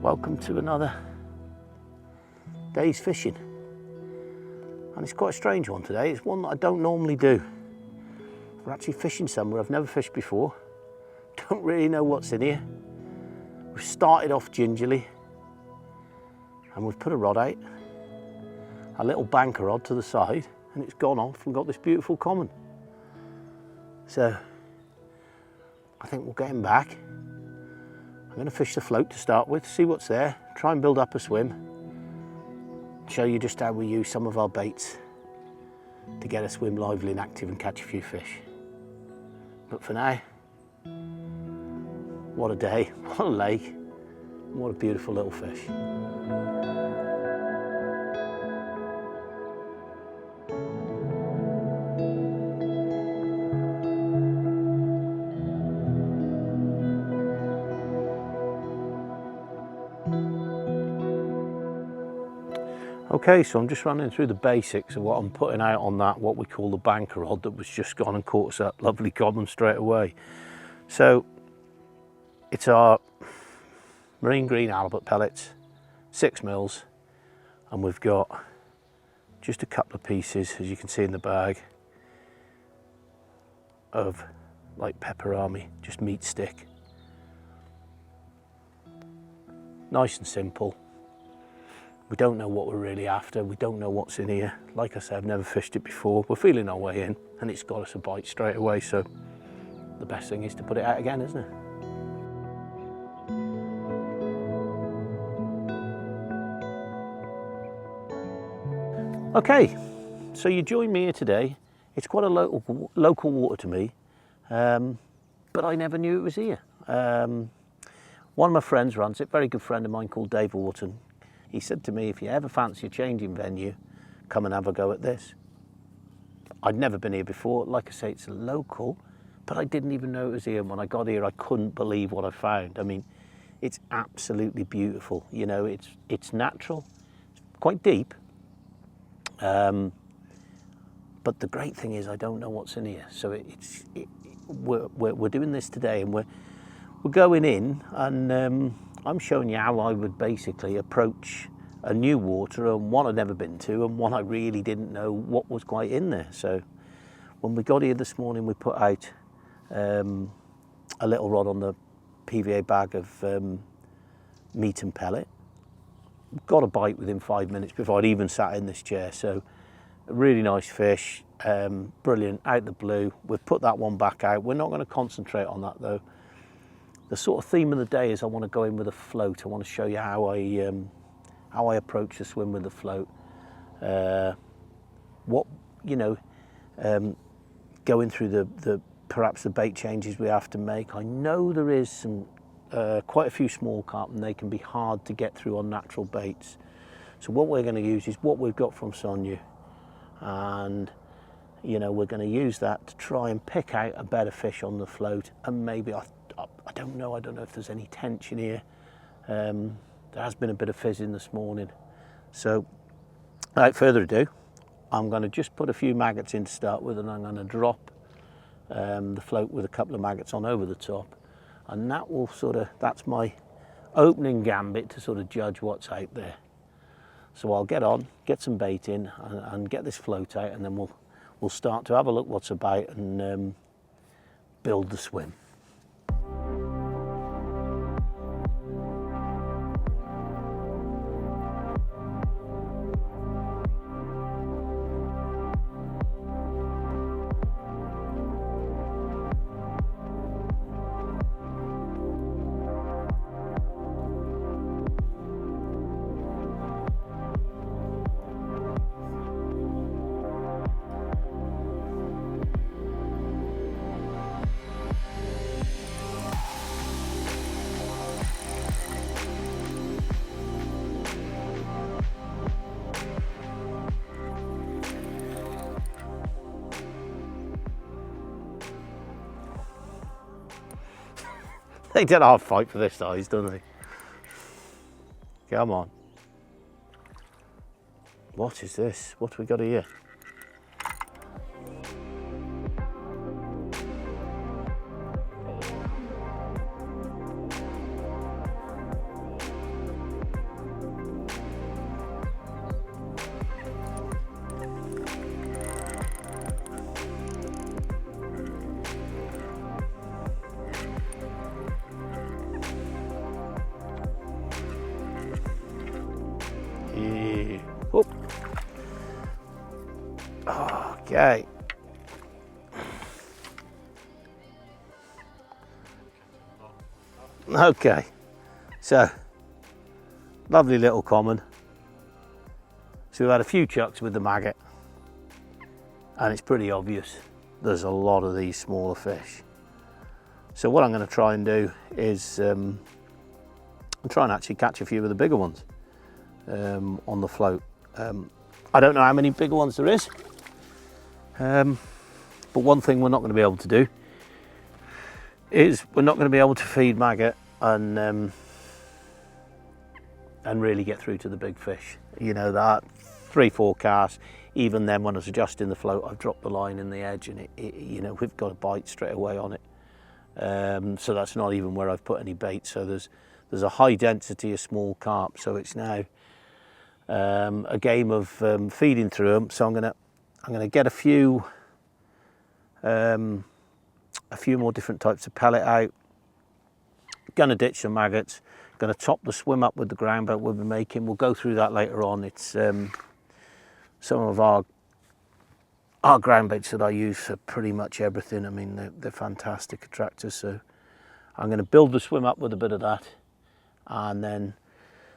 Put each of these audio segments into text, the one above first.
Welcome to another day's fishing. And it's quite a strange one today. It's one that I don't normally do. We're actually fishing somewhere I've never fished before. Don't really know what's in here. We've started off gingerly and we've put a rod out, a little banker rod to the side, and it's gone off and got this beautiful common. So I think we'll get him back. I'm going to fish the float to start with, see what's there, try and build up a swim, show you just how we use some of our baits to get a swim lively and active and catch a few fish. But for now, what a day, what a lake, and what a beautiful little fish. Okay, so I'm just running through the basics of what I'm putting out on that, what we call the banker rod that was just gone and caught us that lovely common straight away. So it's our marine green halibut pellets, 6 mils, and we've got just a couple of pieces, as you can see in the bag, of like pepperami, just meat stick. Nice and simple. We don't know what we're really after, we don't know what's in here. Like I said, I've never fished it before. We're feeling our way in and it's got us a bite straight away, so the best thing is to put it out again, isn't it? Okay, so you join me here today. It's quite a local water to me, but I never knew it was here. One of my friends runs it, very good friend of mine called Dave Wharton. He said to me, if you ever fancy a changing venue, come and have a go at this. I'd never been here before. Like I say, it's local, but I didn't even know it was here. And when I got here, I couldn't believe what I found. I mean, it's absolutely beautiful. You know, it's natural, it's quite deep. But the great thing is I don't know what's in here. So we're doing this today, and we're going in, and I'm showing you how I would basically approach a new water, and one I'd never been to, and one I really didn't know what was quite in there. So when we got here this morning, we put out a little rod on the PVA bag of meat and pellet. Got a bite within 5 minutes before I'd even sat in this chair. So a really nice fish, brilliant, out the blue. We've put that one back out. We're not going to concentrate on that though. The sort of theme of the day is I want to go in with a float. I want to show you how I approach the swim with the float. What, you know, going through the perhaps the bait changes we have to make. I know there is some quite a few small carp, and they can be hard to get through on natural baits. So what we're going to use is what we've got from Sonubaits, and you know, we're going to use that to try and pick out a better fish on the float, and maybe I don't know if there's any tension here. There has been a bit of fizzing this morning. So without further ado, I'm going to just put a few maggots in to start with, and I'm going to drop the float with a couple of maggots on over the top, and that will that's my opening gambit to sort of judge what's out there. So I'll get on, get some bait in, and get this float out, and then we'll start to have a look what's about and build the swim. They did a hard fight for their size, don't they? Come on. What is this? What have we got here? Okay. Okay, so lovely little common. So we've had a few chucks with the maggot, and it's pretty obvious there's a lot of these smaller fish. So what I'm going to try and do is try and actually catch a few of the bigger ones on the float. I don't know how many bigger ones there is, but one thing we're not going to be able to do is we're not going to be able to feed maggot and really get through to the big fish. You know, that 3-4 casts, even then when I was adjusting the float, I've dropped the line in the edge, and it you know, we've got a bite straight away on it. So that's not even where I've put any bait. So there's a high density of small carp. So it's now a game of feeding through them. So I'm gonna get a few more different types of pellet out. Gonna ditch some maggots. Gonna top the swim up with the groundbait we'll be making. We'll go through that later on. It's some of our groundbaits that I use for pretty much everything. I mean, they're fantastic attractors. So I'm gonna build the swim up with a bit of that, and then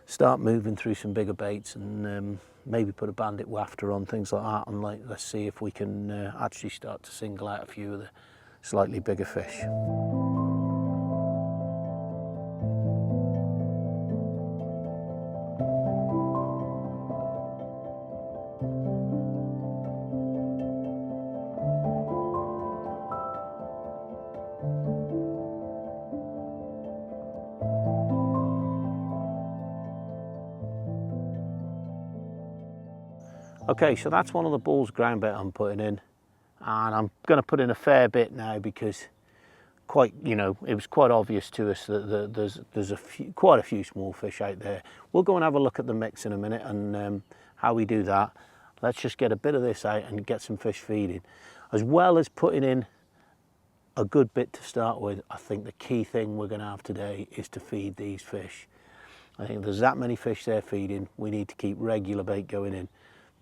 start moving through some bigger baits, and maybe put a bandit wafter on, things like that, and let's see if we can actually start to single out a few of the slightly bigger fish. Okay, so that's one of the balls groundbait I'm putting in, and I'm going to put in a fair bit now because it was quite obvious to us that there's quite a few small fish out there. We'll go and have a look at the mix in a minute and how we do that. Let's just get a bit of this out and get some fish feeding. As well as putting in a good bit to start with, I think the key thing we're going to have today is to feed these fish. I think there's that many fish there feeding. We need to keep regular bait going in.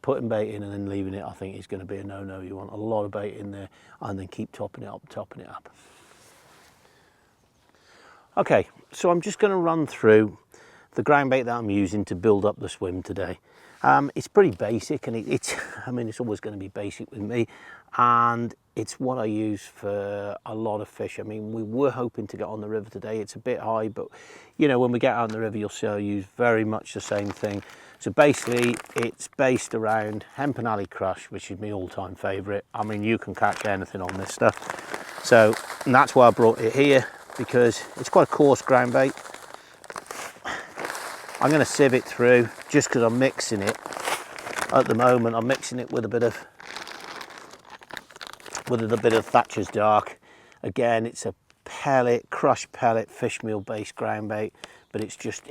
Putting bait in and then leaving it, I think, is going to be a no-no. You want a lot of bait in there and then keep topping it up. Okay, so I'm just going to run through the ground bait that I'm using to build up the swim today. It's pretty basic, and it's always going to be basic with me, and it's what I use for a lot of fish. I mean, we were hoping to get on the river today. It's a bit high, but you know, when we get out on the river, you'll see I use very much the same thing. So basically, it's based around Hemp and Alley Crush, which is my all-time favourite. I mean, you can catch anything on this stuff. So, and that's why I brought it here, because it's quite a coarse ground bait. I'm going to sieve it through just because I'm mixing it. At the moment, I'm mixing it with a bit of Thatcher's Dark. Again, it's a pellet, crushed pellet, fish meal based ground bait, but it's just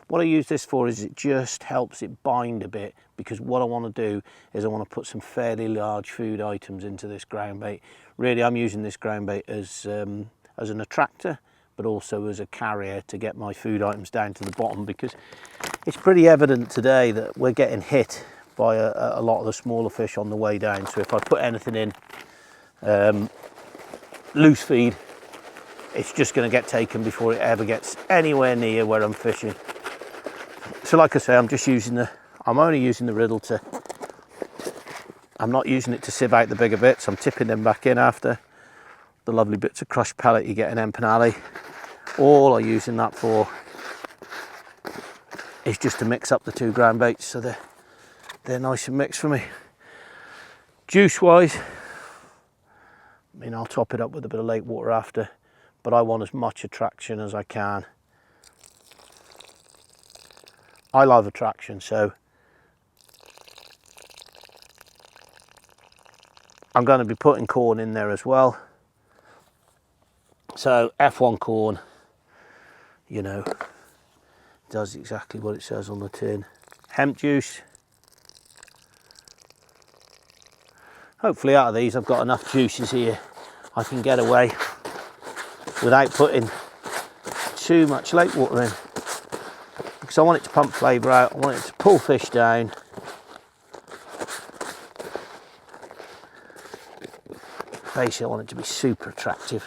what I use this for is it just helps it bind a bit, because what I want to do is I want to put some fairly large food items into this ground bait. Really, I'm using this ground bait as an attractor, but also as a carrier to get my food items down to the bottom, because it's pretty evident today that we're getting hit by a lot of the smaller fish on the way down. So if I put anything in loose feed, it's just going to get taken before it ever gets anywhere near where I'm fishing. So like I say, I'm only using the riddle I'm not using it to sieve out the bigger bits. I'm tipping them back in after. The lovely bits of crushed pellet you get in Hemp and Alley. All I'm using that for is just to mix up the two ground baits, so they're nice and mixed for me. Juice wise, I mean, I'll top it up with a bit of lake water after, but I want as much attraction as I can. I love attraction, so I'm going to be putting corn in there as well. So F1 corn, you know, does exactly what it says on the tin. Hemp juice. Hopefully out of these I've got enough juices here I can get away without putting too much lake water in, because I want it to pump flavour out, I want it to pull fish down. Basically I want it to be super attractive.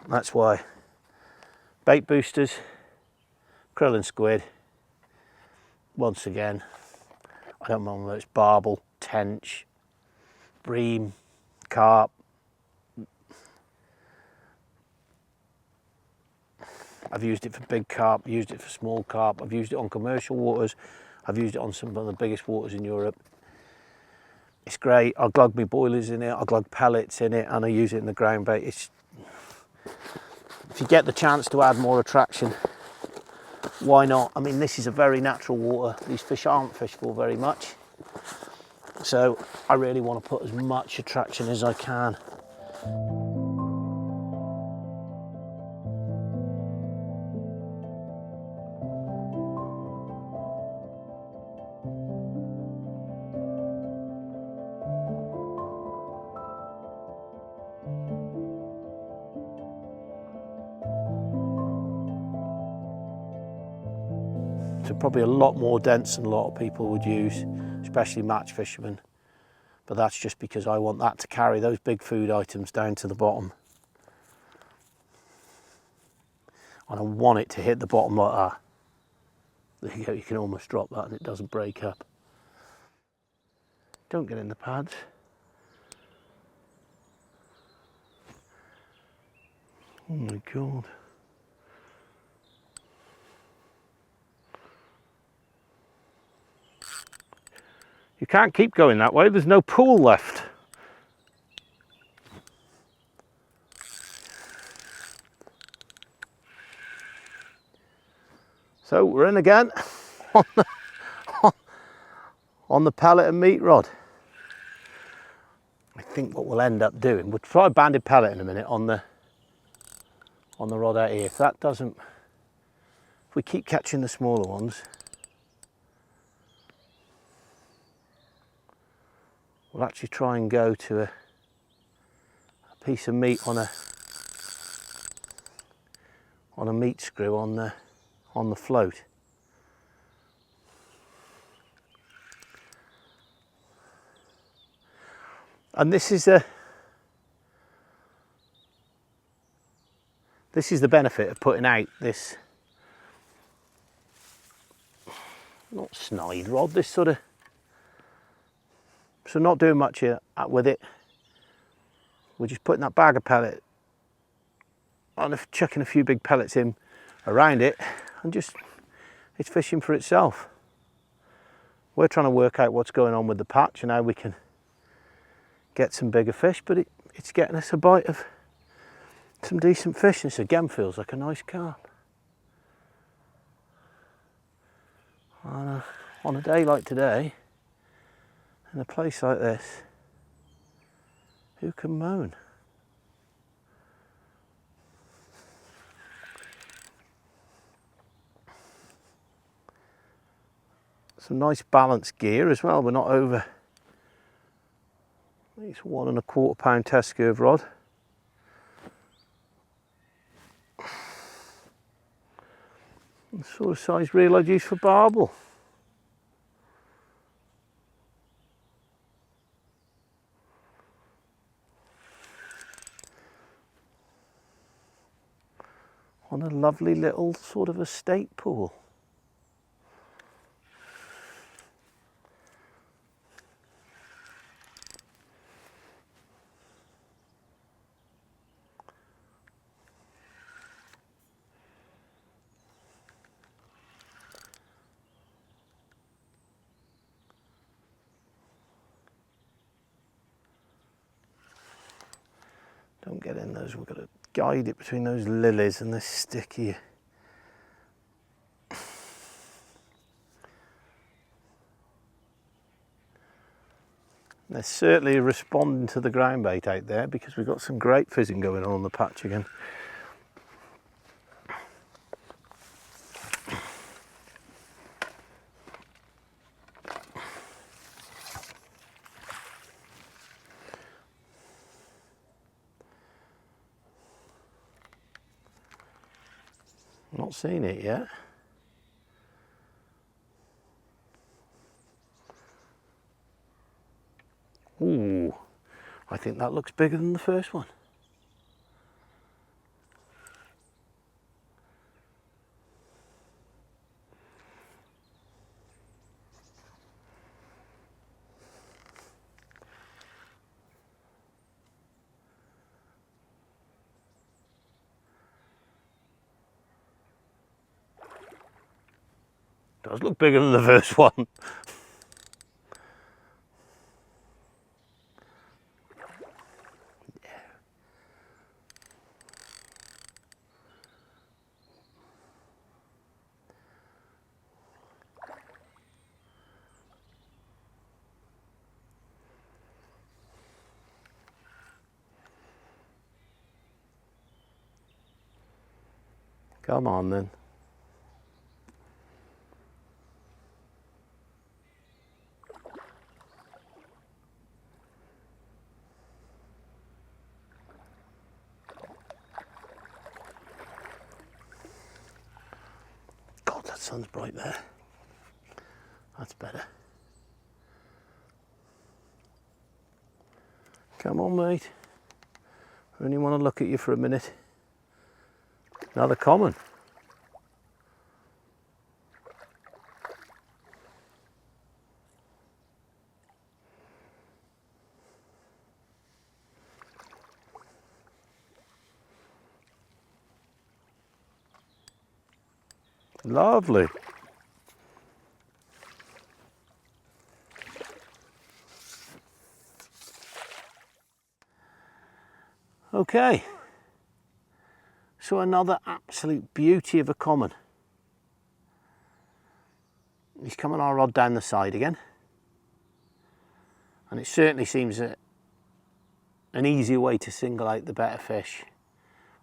That's why bait boosters, krill and squid, once again, I don't mind whether it's barbel, tench, bream, carp. I've used it for big carp, used it for small carp, I've used it on commercial waters, I've used it on some of the biggest waters in Europe. It's great. I glug my boilers in it, I glug pellets in it, and I use it in the ground bait. If you get the chance to add more attraction, why not? I mean, this is a very natural water. These fish aren't fished for very much. So I really want to put as much attraction as I can. So probably a lot more dense than a lot of people would use, especially match fishermen. But that's just because I want that to carry those big food items down to the bottom. And I want it to hit the bottom like that. There you go, you can almost drop that and it doesn't break up. Don't get in the pads. Oh my God. You can't keep going that way, there's no pool left. So we're in again on the pellet and meat rod. I think what we'll end up doing, we'll try a banded pellet in a minute on the rod out here. If that doesn't, if we keep catching the smaller ones, we'll actually try and go to a piece of meat on a meat screw on the float. And this is the benefit of putting out this, not snide rod, this sort of, so not doing much here with it. We're just putting that bag of pellet on, chucking a few big pellets in around it, and just, it's fishing for itself. We're trying to work out what's going on with the patch and how we can get some bigger fish, but it's getting us a bite of some decent fish. This again feels like a nice carp. On a day like today, in a place like this, who can moan? Some nice balanced gear as well. We're not over. It's 1 1/4 pound test curve rod. The sort of size reel I'd use for barbel. On a lovely little sort of estate pool. Don't get in those, we've got to guide it between those lilies and this sticky. They're certainly responding to the ground bait out there, because we've got some great fizzing going on the patch again. Not seen it yet. Ooh, I think that looks bigger than the first one. Does look bigger than the first one. Come on then. God, that sun's bright there. That's better. Come on, mate. I only want to look at you for a minute. Another common. Lovely. Okay. So another absolute beauty of a common. He's coming our rod down the side again. And it certainly seems an easier way to single out the better fish.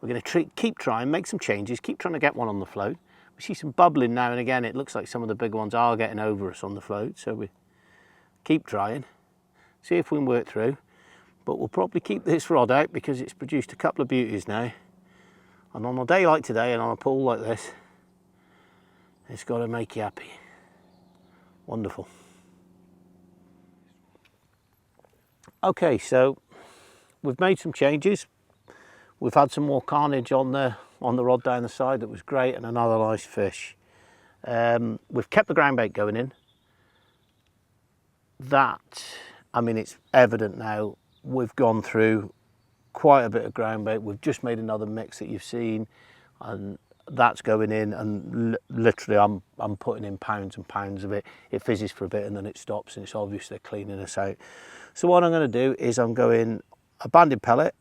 We're going to keep trying, make some changes, keep trying to get one on the float. We see some bubbling now and again. It looks like some of the big ones are getting over us on the float, so we keep trying, see if we can work through. But we'll probably keep this rod out because it's produced a couple of beauties now. And on a day like today and on a pool like this, it's got to make you happy. Wonderful. Okay, so we've made some changes. We've had some more carnage on the rod down the side that was great, and another nice fish. We've kept the ground bait going in. That, I mean, it's evident now, we've gone through quite a bit of ground bait. We've just made another mix that you've seen, and that's going in, and literally I'm putting in pounds and pounds of it. It fizzes for a bit and then it stops, and it's obvious they're cleaning us out. So what I'm going to do is I'm going a banded pellet,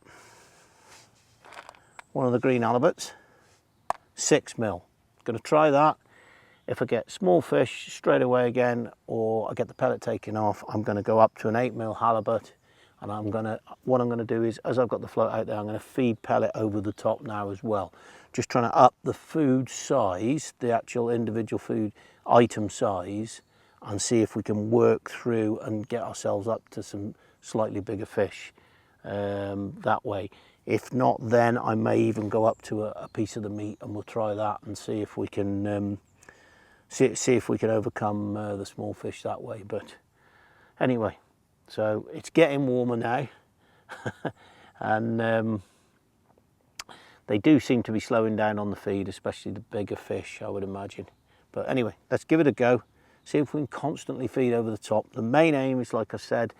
one of the green halibuts, 6mm. Going to try that. If I get small fish straight away again, or I get the pellet taken off, I'm going to go up to an 8mm halibut. And what I'm going to do is, as I've got the float out there, I'm going to feed pellet over the top now as well. Just trying to up the food size, the actual individual food item size, and see if we can work through and get ourselves up to some slightly bigger fish that way. If not, then I may even go up to a piece of the meat, and we'll try that and see if we can see if we can overcome the small fish that way. But anyway. So it's getting warmer now, and they do seem to be slowing down on the feed, especially the bigger fish, I would imagine. But anyway, let's give it a go, see if we can constantly feed over the top. The main aim is, like I said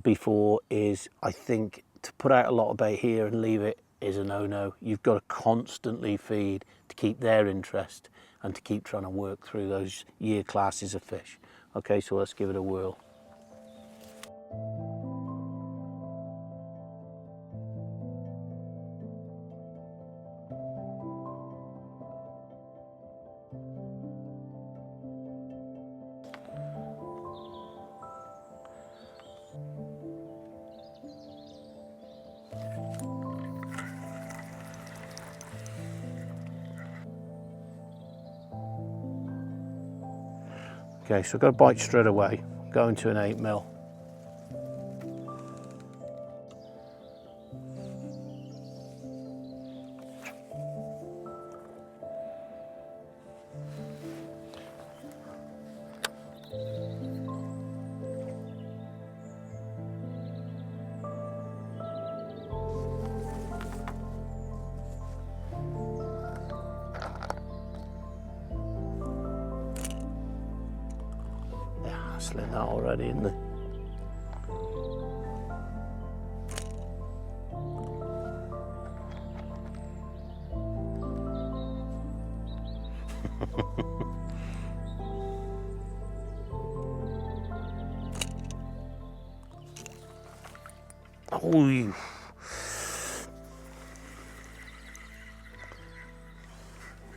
before, is I think to put out a lot of bait here and leave it is a no-no. You've got to constantly feed to keep their interest and to keep trying to work through those year classes of fish. Okay, so let's give it a whirl. Okay, so I've got a bite straight away, going to an 8mm. rustling that already, isn't there? Oh,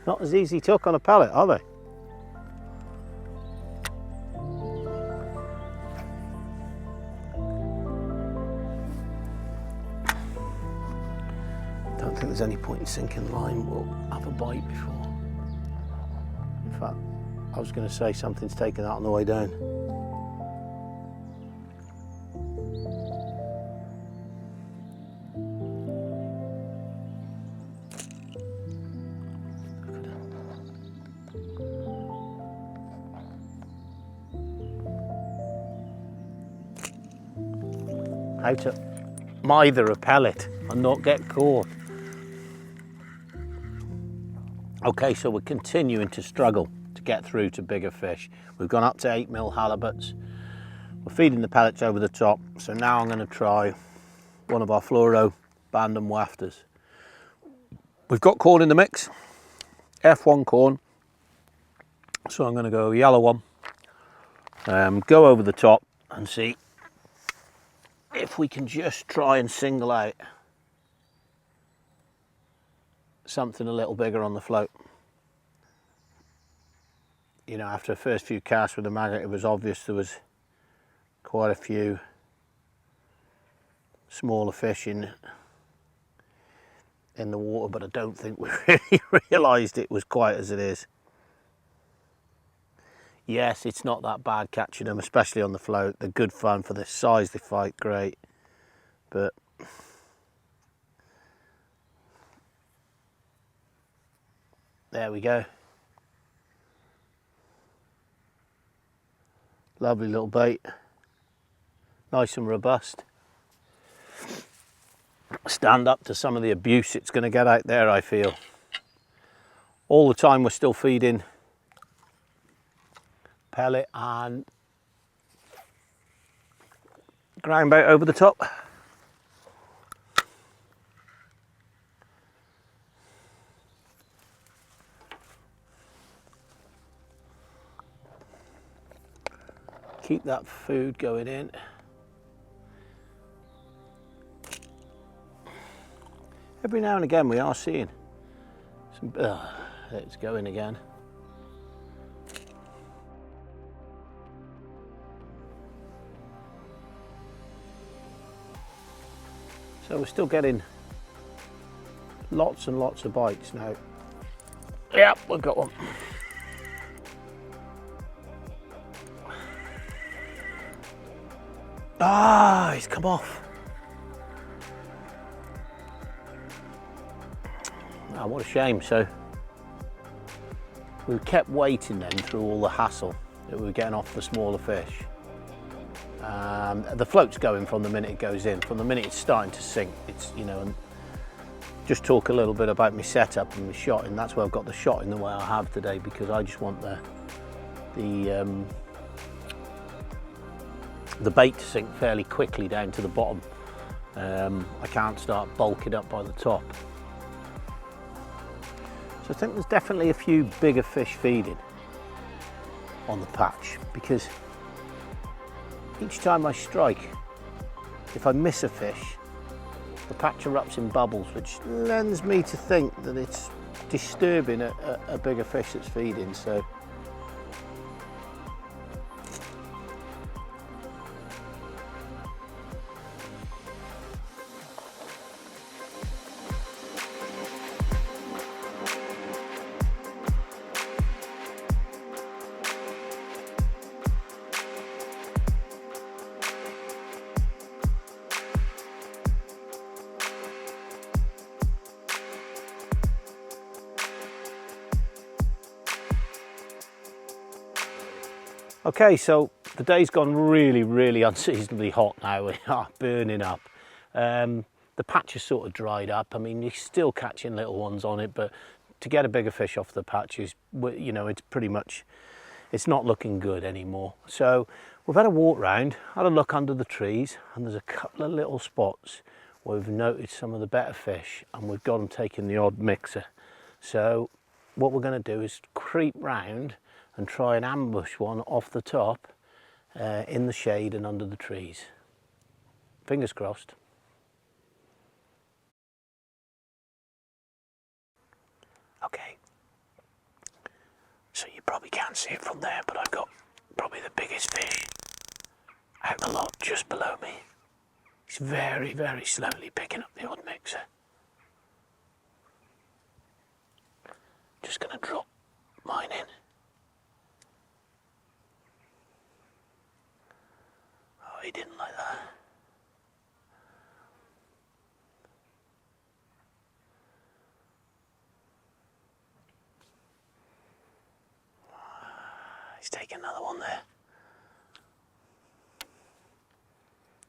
not as easy to hook on a pellet, are they? Don't think there's any point in sinking the line. We'll have a bite before. In fact, I was going to say something's taken out on the way down. How to mither a pellet and not get caught. Okay, so we're continuing to struggle to get through to bigger fish. We've gone up to 8mm halibuts. We're feeding the pellets over the top. So now I'm going to try one of our fluoro Bandom wafters. We've got corn in the mix, F1 corn. So I'm going to go yellow one, go over the top and see if we can just try and single out something a little bigger on the float. You know, after the first few casts with the maggot, it was obvious there was quite a few smaller fish in the water, but I don't think we really realised it was quite as it is. Yes, it's not that bad catching them, especially on the float. They're good fun for the size they fight, great. But there we go. Lovely little bait. Nice and robust. Stand up to some of the abuse it's going to get out there, I feel. All the time we're still feeding pellet and ground bait over the top. Keep that food going in. Every now and again we are seeing some, it's going again. So we're still getting lots and lots of bites now. Yep, we've got one. Ah, he's come off. Ah, what a shame. So we kept waiting then through all the hassle that we were getting off the smaller fish. The float's going from the minute it goes in, from the minute it's starting to sink. It's, you know, and just talk a little bit about my setup and my shotting. That's why I've got the shotting the way I have today, because I just want the bait to sink fairly quickly down to the bottom. I can't start bulking up by the top. So I think there's definitely a few bigger fish feeding on the patch, because each time I strike, if I miss a fish, the patch erupts in bubbles, which lends me to think that it's disturbing a bigger fish that's feeding. So okay, so the day's gone really, really unseasonably hot now. We are burning up. The patch is sort of dried up. I mean, you're still catching little ones on it, but to get a bigger fish off the patch is, you know, it's pretty much it's not looking good anymore. So we've had a walk round, had a look under the trees, and there's a couple of little spots where we've noted some of the better fish, and we've got them taking the odd mixer. So what we're going to do is creep round and try and ambush one off the top in the shade and under the trees. Fingers crossed. Okay, so you probably can't see it from there, but I've got probably the biggest fish out the lot just below me. He's very, very slowly picking up the odd mixer. Just going to drop mine in. Oh, he didn't like that. He's taking another one there.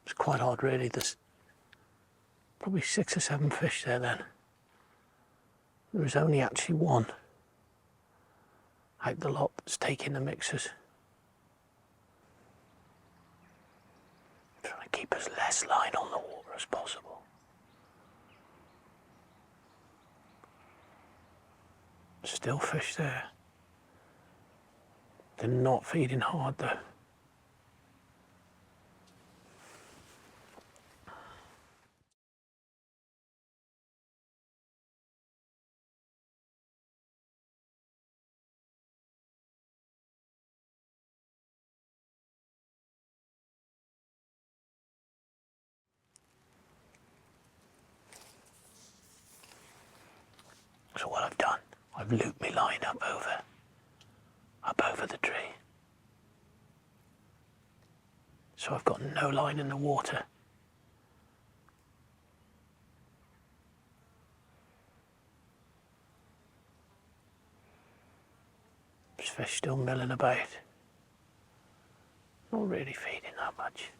It's quite odd really, there's probably 6 or 7 fish there then. There is only actually one out the lot that's taking the mixers. Trying to keep as less line on the water as possible. Still fish there. They're not feeding hard though. So what I've done, I've looped my line up over the tree. So I've got no line in the water. This fish still milling about. Not really feeding that much.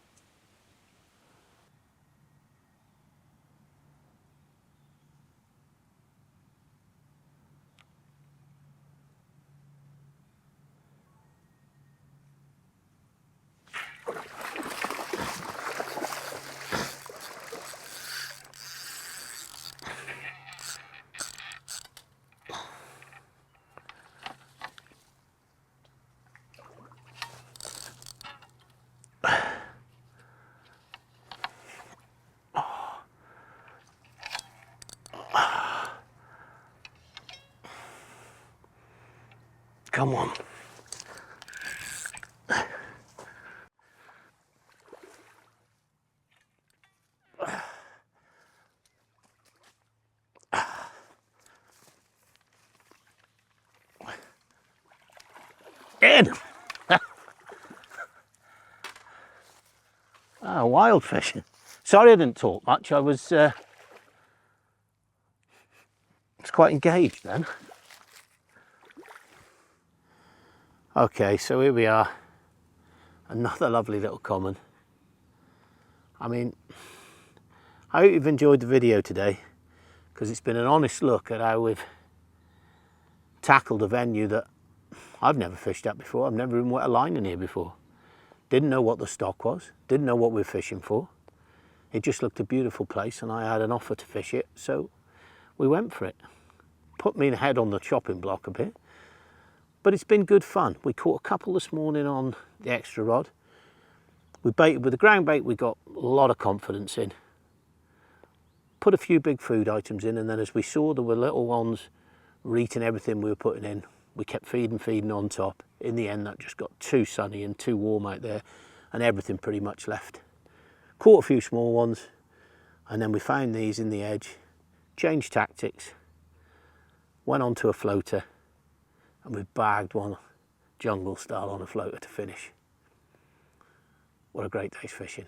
Come on. In! Ah, wild fishing. Sorry I didn't talk much. I was quite engaged then. Okay, so here we are. Another lovely little common. I mean, I hope you've enjoyed the video today, because it's been an honest look at how we've tackled a venue that I've never fished at before. I've never even wet a line in here before. Didn't know what the stock was, didn't know what we were fishing for. It just looked a beautiful place and I had an offer to fish it, so we went for it. Put me head on the chopping block a bit, but it's been good fun. We caught a couple this morning on the extra rod. We baited with the ground bait we got a lot of confidence in. Put a few big food items in, and then as we saw there were little ones eating everything we were putting in, we kept feeding on top. In the end that just got too sunny and too warm out there and everything pretty much left. Caught a few small ones, and then we found these in the edge, changed tactics, went onto a floater, and we bagged one jungle style on a floater to finish. What a great day's fishing.